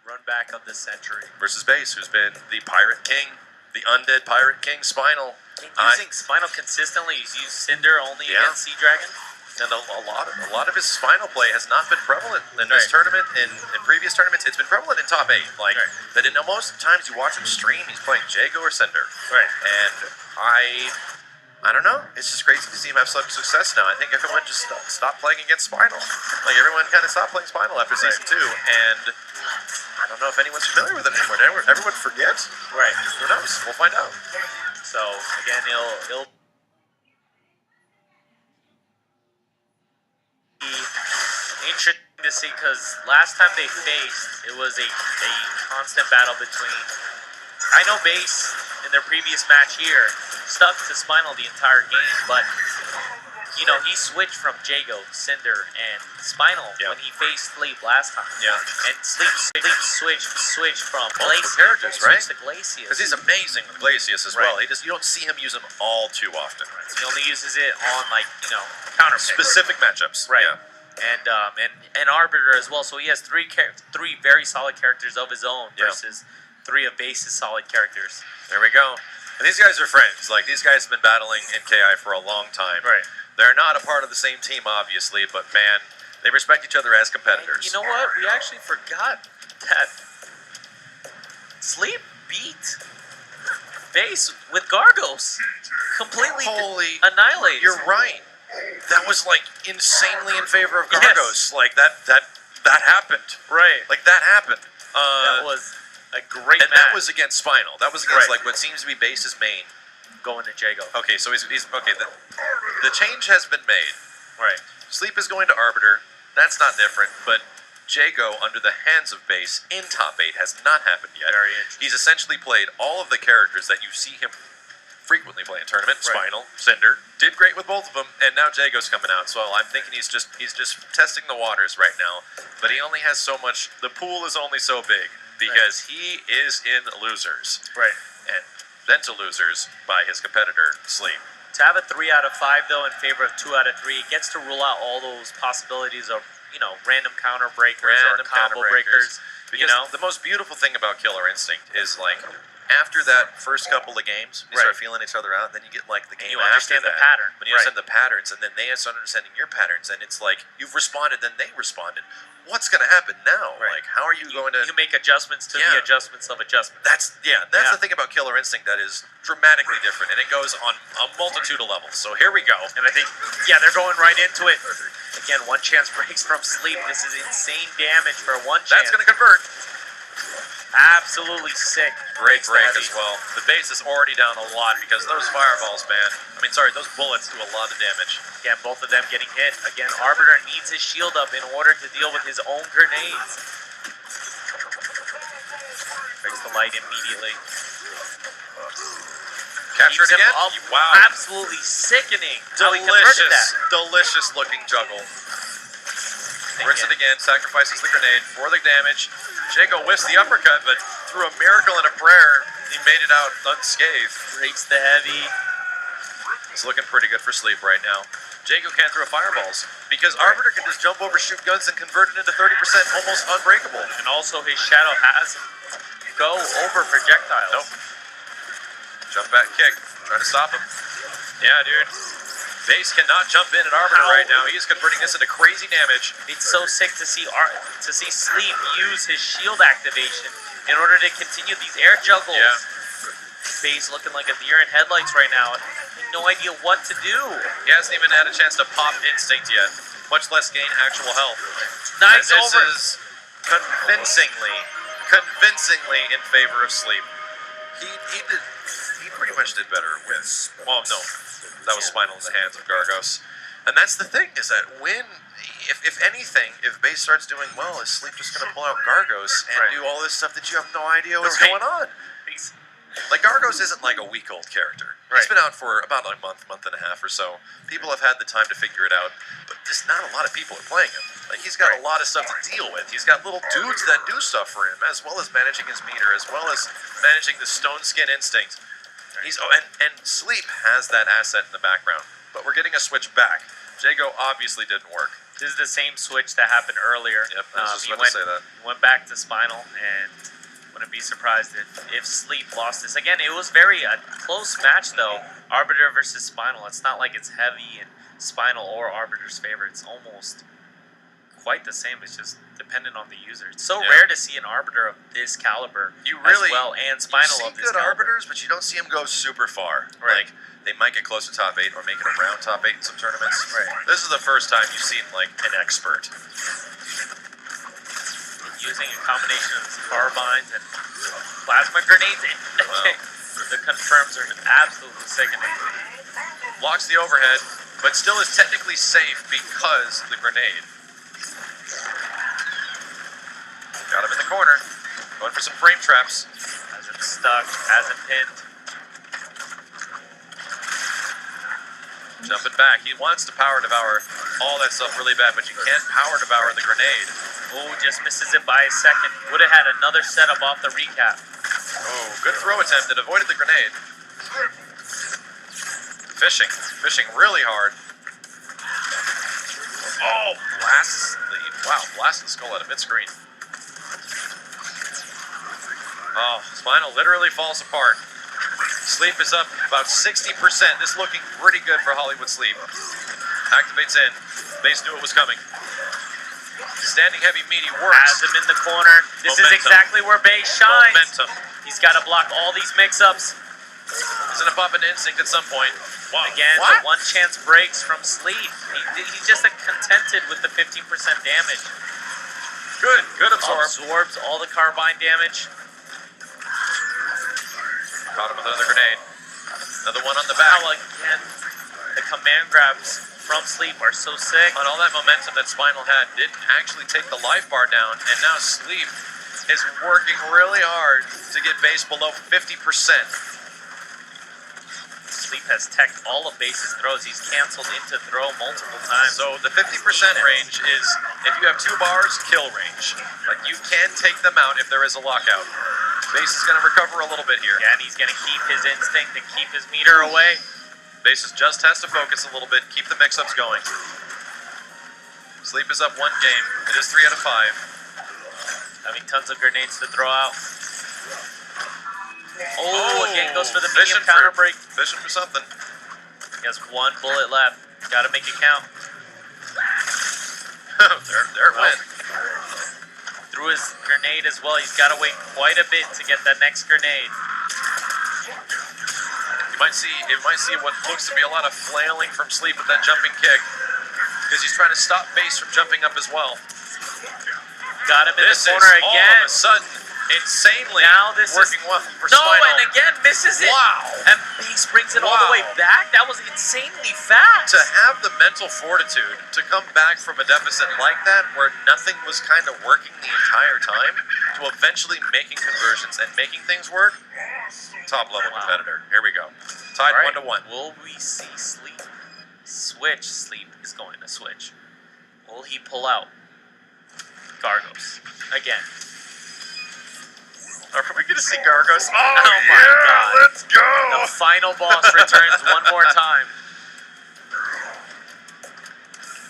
Run back of the century. Versus Base, who's been the Pirate King, the Undead Pirate King, Spinal. Using Spinal consistently, he's used Cinder only against Sea Dragon. And a lot of his Spinal play has not been prevalent in this tournament. In previous tournaments, it's been prevalent in top 8. Like that, most times you watch him stream, he's playing Jago or Cinder. Right. And I don't know. It's just crazy to see him have such success now. I think everyone just stopped playing against Spinal. Like everyone kind of stopped playing Spinal after season 2, and I don't know if anyone's familiar with it anymore. Everyone forgets. Right. Who knows? We'll find out. So again, he'll be interesting to see, because last time they faced, it was a constant battle between. I know Base in their previous match here stuck to Spinal the entire game, but he switched from Jago, Cinder, and Spinal when he faced Sleep last time. Yeah. And Sleep switched from Glacius characters, right? to Glacius. Because he's amazing with Glacius as well. You don't see him use him all too often. Right? He only uses it on counter specific matchups. Right. Yeah. And Arbiter as well. So he has three very solid characters of his own versus 3 of Base's solid characters. There we go. And these guys are friends. Like, these guys have been battling in KI for a long time. Right. They're not a part of the same team, obviously, but man, they respect each other as competitors. And you know what? We actually forgot that Sleep beat Base with Gargos. Completely annihilated. You're right. That was like insanely in favor of Gargos. Like that happened. Right. Like that happened. That was a great match. And that was against Spinal. That was against like what seems to be Base's main. Going to Jago. Okay, so he's okay. The change has been made. Right. Sleep is going to Arbiter. That's not different, but Jago under the hands of Base in top 8 has not happened yet. Very interesting. He's essentially played all of the characters that you see him frequently play in tournament. Spinal, Cinder, did great with both of them, and now Jago's coming out. So I'm thinking he's just testing the waters right now. But he only has so much. The pool is only so big because he is in losers. Right. And then to losers by his competitor, Sleep. To have a 3 out of 5, though, in favor of 2 out of 3, it gets to rule out all those possibilities of, random counter breakers or combo breakers. Because the most beautiful thing about Killer Instinct is, like, after that first couple of games, you start feeling each other out, then you get, like, the game you understand the pattern. When you understand the patterns, and then they start understanding your patterns, and it's like, you've responded, then they responded. What's going to happen now? Right. Like, how are you going to... You make adjustments to the adjustments of adjustments. That's the thing about Killer Instinct that is dramatically different, and it goes on a multitude of levels. So here we go. And I think, they're going right into it. Again, 1 chance breaks from Sleep. This is insane damage for 1 chance. That's going to convert. Absolutely sick. Great break as well. The base is already down a lot because those fireballs, man. Those bullets do a lot of damage. Again, both of them getting hit. Again, Arbiter needs his shield up in order to deal with his own grenades. Breaks the light immediately. Capture it again? Wow. Absolutely sickening. Delicious looking juggle. Brings it again, sacrifices the grenade for the damage. Jago whiffs the uppercut, but through a miracle and a prayer, he made it out unscathed. Breaks the heavy. It's looking pretty good for Sleep right now. Jago can't throw fireballs because Arbiter can just jump over, shoot guns, and convert it into 30%, almost unbreakable. And also his Shadow has go over projectiles. Nope. Jump back kick, trying to stop him. Yeah, dude. Base cannot jump in at Arbiter right now. He is converting this into crazy damage. It's so sick to see Sleep use his shield activation in order to continue these air juggles. Yeah. Base looking like a deer in headlights right now. No idea what to do. He hasn't even had a chance to pop Instinct yet, much less gain actual health. Nice and this is convincingly in favor of Sleep. He pretty much did better with. Well, no. That was Spinal in the hands of Gargos. And that's the thing, is that if anything, if Base starts doing well, is Sleep just going to pull out Gargos and do all this stuff that you have no idea what's going on? Like, Gargos isn't like a week-old character. He's been out for about a month and a half or so. People have had the time to figure it out, but just not a lot of people are playing him. Like, he's got a lot of stuff to deal with. He's got little dudes that do stuff for him, as well as managing his meter, as well as managing the Stone Skin Instinct. And Sleep has that asset in the background, but we're getting a switch back. Jago obviously didn't work. This is the same switch that happened earlier. Yep, I was just about to say that. Went back to Spinal, and wouldn't be surprised if Sleep lost this. Again, it was very a close match, though. Arbiter versus Spinal. It's not like it's heavy in Spinal or Arbiter's favor. It's almost quite the same. It's just dependent on the user. It's so rare to see an Arbiter of this caliber as well, and Spinal of this good caliber. Arbiters, but you don't see them go super far. Right. Like, they might get close to top 8 or make it around top 8 in some tournaments. Right. This is the first time you've seen, like, an expert. Using a combination of carbines and plasma grenades. Wow. The confirms are absolutely sickening. Blocks the overhead, but still is technically safe because of the grenade. Got him in the corner. Going for some frame traps. Hasn't stuck, hasn't pinned. Jumping back. He wants to power devour all that stuff really bad, but you can't power devour the grenade. Oh, just misses it by a second. Would have had another setup off the recap. Oh, good throw attempt that avoided the grenade. Fishing really hard. Oh, blasts the skull out of mid-screen. Oh, Spinal literally falls apart. Sleep is up about 60%. This looking pretty good for Hollywood Sleep. Activates in. Base knew it was coming. Standing heavy meaty works. Has him in the corner. This is exactly where Base shines. Momentum. He's got to block all these mix-ups. He's going to pop an instinct at some point. Wow. Again, the one chance breaks from Sleep. He's just contented with the 15% damage. Good absorb. Absorbs all the carbine damage. Caught him with another grenade. Another one on the back. Now again, the command grabs from Sleep are so sick. On all that momentum that Spinal had, didn't actually take the life bar down, and now Sleep is working really hard to get Base below 50%. Sleep has teched all of Base's throws. He's canceled into throw multiple times. So the 50% range is if you have 2 bars, kill range. Like, you can take them out if there is a lockout. Base is going to recover a little bit here. Yeah, and he's going to keep his instinct and keep his meter away. Bases just has to focus a little bit, keep the mix-ups going. Sleep is up 1 game. It is 3 out of 5. Having tons of grenades to throw out. Oh, again goes for the medium counter break. Fishing for something. He has 1 bullet left. Got to make it count. there it went. Threw his grenade as well. He's got to wait quite a bit to get that next grenade. You might see what looks to be a lot of flailing from Sleep with that jumping kick, because he's trying to stop Base from jumping up as well. Got him in the corner again. All of a sudden, insanely working well for No, Spinal. and again misses it. Wow. And Base brings it all the way back. That was insanely fast. To have the mental fortitude to come back from a deficit like that, where nothing was kind of working the entire time, to eventually making conversions and making things work, top-level competitor. Here we go. Tied 1-1. Will we see Sleep switch? Sleep is going to switch. Will he pull out? Gargos. Again. Are we going to see Gargos? Oh my God. Let's go! The final boss returns one more time.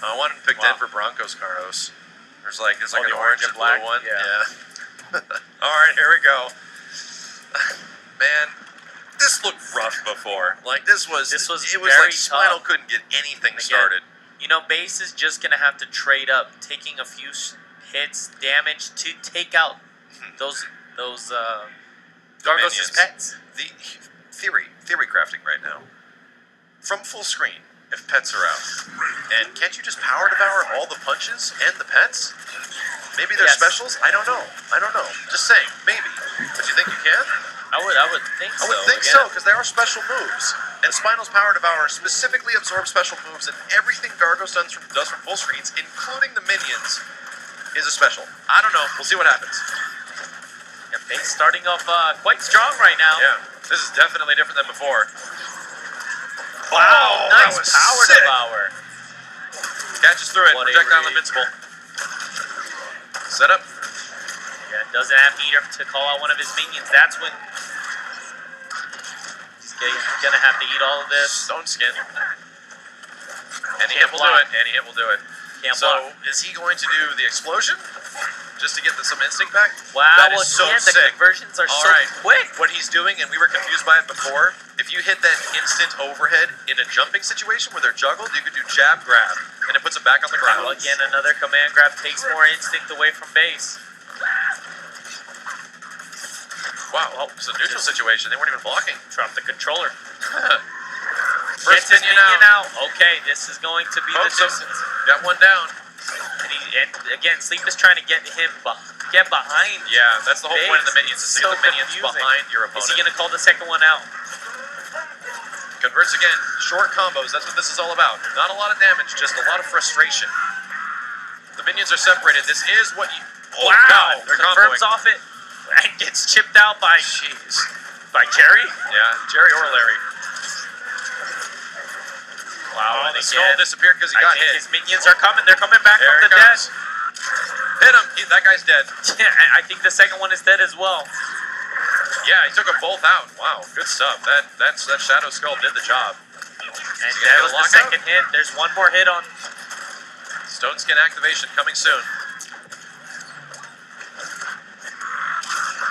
I wanted to pick Denver Broncos Gargos. There's like an orange and blue one. Yeah. All right, here we go. Man, this looked rough before. Like, it was very like Spinal tough. couldn't get anything started. You know, Base is just going to have to trade up, taking a few hits, damage to take out those Gargos' pets. The theory crafting right now. From full screen, if pets are out. And can't you just power devour all the punches and the pets? Maybe they're specials? I don't know. Just saying, maybe. But you think you can? I would think so. I would think so, because they are special moves. And Spinal's Power Devour specifically absorbs special moves, and everything Gargos does from full screens, including the minions, is a special. I don't know. We'll see what happens. And Base starting off quite strong right now. Yeah, this is definitely different than before. Wow, nice Power Devour. Catches through it. Projectile invincible. Set up. Yeah, doesn't have meter to call out one of his minions. That's when he's going to have to eat all of this. Stone skin. Any hit will do it. Can't So block. is he going to do the explosion just to get some instinct back? Wow, that is so again, the sick. conversions are All so right. quick. What he's doing, and we were confused by it before, if you hit that instant overhead in a jumping situation where they're juggled, you could do jab grab, and it puts them back on the ground. Well, again, another command grab takes more instinct away from base. Wow, it's a neutral situation. They weren't even blocking. Drop the controller. First Gets his minion out. Okay, this is going to be the Pokes him. distance. Got one down. And again, Sleep is trying to get him get behind. Yeah, that's the whole point of the base. minions, is to It's get so the minions confusing. behind your Is opponent. he going to call the second one out? Converts again. Short combos, that's what this is all about. Not a lot of damage, just a lot of frustration. The minions are separated. This is what you... Oh, Wow! God, they're Confirms comboing. off it and gets chipped out by Jeez. Jerry. Yeah, Jerry or Larry. Wow! Oh, And the skull again, disappeared because he I got think hit. his minions are coming. They're coming back There from it the dead. comes. Hit him. That guy's dead. I think the second one is dead as well. Yeah, he took them both out. Wow, good stuff. That Shadow Skull did the job. And he that gonna was the lock out? second hit. There's one more hit on. Stone Skin activation coming soon.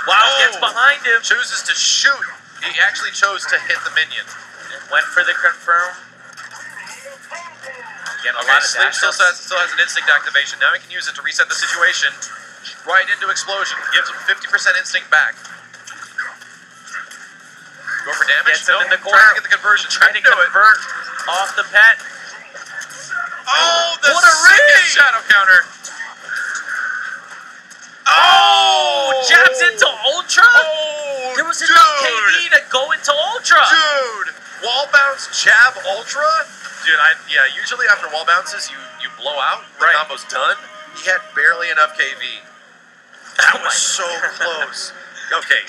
Wow, Oh! gets behind him. Chooses to shoot. He actually chose to hit the minion. Went for the confirm. Again, a Okay, lot of Sleep dash still ups. has an instinct activation. Now he can use it to reset the situation. Right into explosion. Gives him 50% instinct back. Go for damage. Gets him in the corner. Trying to get the conversion. Trying to do it. convert off the pet. Oh, the What a sickest ring! shadow counter. Oh, jabs into Ultra? Oh, There was dude. enough KV to go into Ultra. Dude, wall bounce, jab, ultra. Dude, usually after wall bounces, you blow out. The Right. combo's done. He had barely enough KV. That Oh was my so God. close. Okay,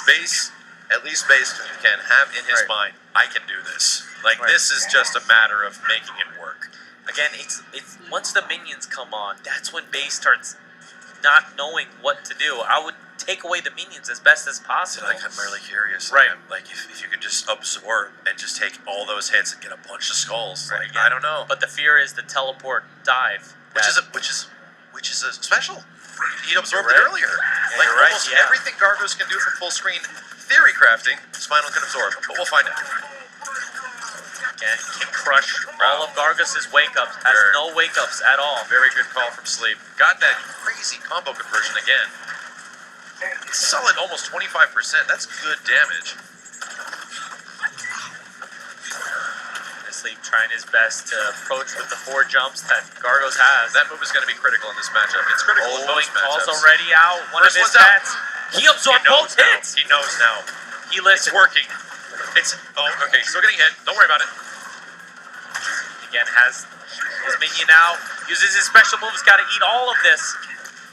base, at least base can have in his Right. mind, I can do this. Like, Right. this is just a matter of making it work. Again, it's once the minions come on, that's when base starts not knowing what to do. I would take away the minions as best as possible. Like, I'm really curious. Right. Like, if you could just absorb and just take all those hits and get a bunch of skulls. Right, Like, yeah. I don't know. But the fear is the teleport dive. Which is a special. He absorbed it You're right. earlier. Yeah, Like you're right, almost yeah. everything Gargos can do from full screen theory crafting, Spinal can absorb. But we'll find out. Again, can crush all of Gargos' wake-ups. Has Sure. no wake-ups at all. Very good call from Sleep. Got that crazy combo conversion again. Solid, almost 25%. That's good damage. Sleep trying his best to approach with the 4 jumps that Gargos has. That move is going to be critical in this matchup. It's critical in Oh, he most calls matchups. already out one First of his one's out. stats. He absorbed both now. hits. He knows now. He It's listened. working. Okay, still getting hit. Don't worry about it. Again, has his minion out. Uses his special moves. Got to eat all of this.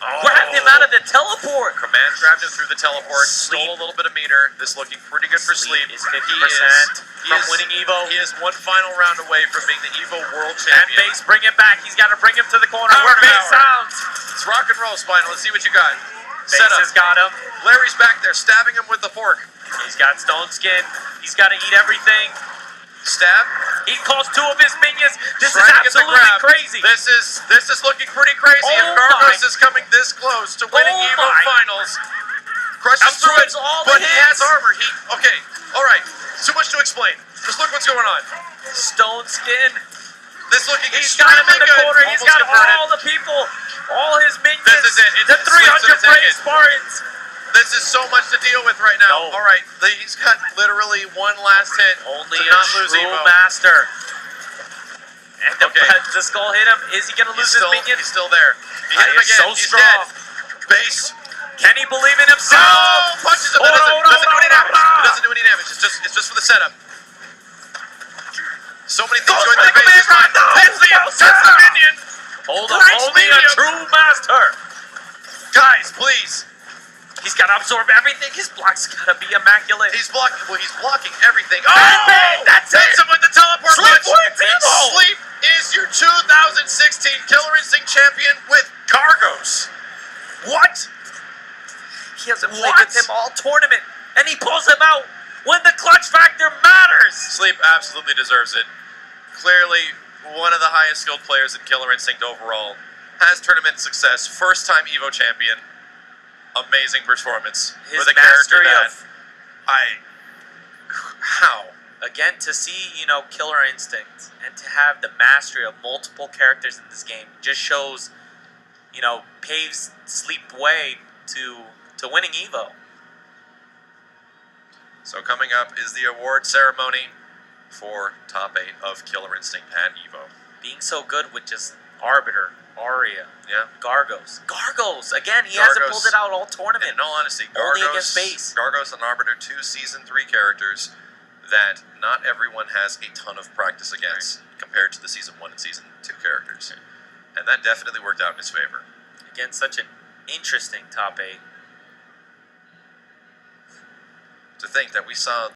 Grabbed him out of the teleport. Command grabbed him through the teleport, Sleep. stole a little bit of meter. This looking pretty good for Sleep. Is 50% from winning EVO. He is one final round away from being the EVO World And Champion. base, bring it back. He's got to bring him to the corner Power where base hour. sounds. It's rock and roll, Spinal. Let's see what you got. Base Set up. has got him. Larry's back there, stabbing him with the fork. He's got Stone Skin. He's got to eat everything. Stab. He calls 2 of his minions. This is Trying to get the absolutely grab. crazy. This is looking pretty crazy. Oh If Gargos my. is coming this close to winning Oh EVO my. Finals, crushes through it, Absorbs all but the he has hits. armor. Okay, all right. Too much to explain. Just look what's going on. Stone Skin. This looking He's got him in the good. corner. He's Almost got converted. all the people, all his minions. This is it. It's The 300 Sleep's gonna take brave it. Spartans. This is so much to deal with right now. No. All right, he's got literally one last hit Only to a not lose true EVO. master. And Okay. the skull hit him. Is he going to lose his minions? He's still there. He hit him He is again. so He's strong. dead. Base. Can he believe in himself? Oh, punches him. It doesn't do any damage. It doesn't do any damage. It's just for the setup. So many things going through the base. Hits the minion. Hold on. Breaks Only a medium. true master. Guys, please. He's got to absorb everything. His block's got to be immaculate. He's blocking. Well, he's blocking everything. That's it. Hits him with the teleport Sleep punch. wins EVO. Sleep is your 2016 Killer Instinct champion with Gargos. What? He hasn't played What? with him all tournament, and he pulls him out when the clutch factor matters. Sleep absolutely deserves it. Clearly, one of the highest skilled players in Killer Instinct overall, has tournament success, first time EVO champion, amazing performance. His with a character mastery that of how? again, to see, Killer Instinct and to have the mastery of multiple characters in this game just shows, paves Sleep way to winning EVO. So coming up is the award ceremony for top 8 of Killer Instinct at EVO. Being so good with just Arbiter, Aria, Yeah. Gargos, again, he hasn't pulled it out all tournament. In all honesty, Only against base. Gargos and Arbiter, 2 Season 3 characters that not everyone has a ton of practice against compared to the Season 1 and Season 2 characters. And that definitely worked out in his favor. Again, such an interesting top 8. To think that we saw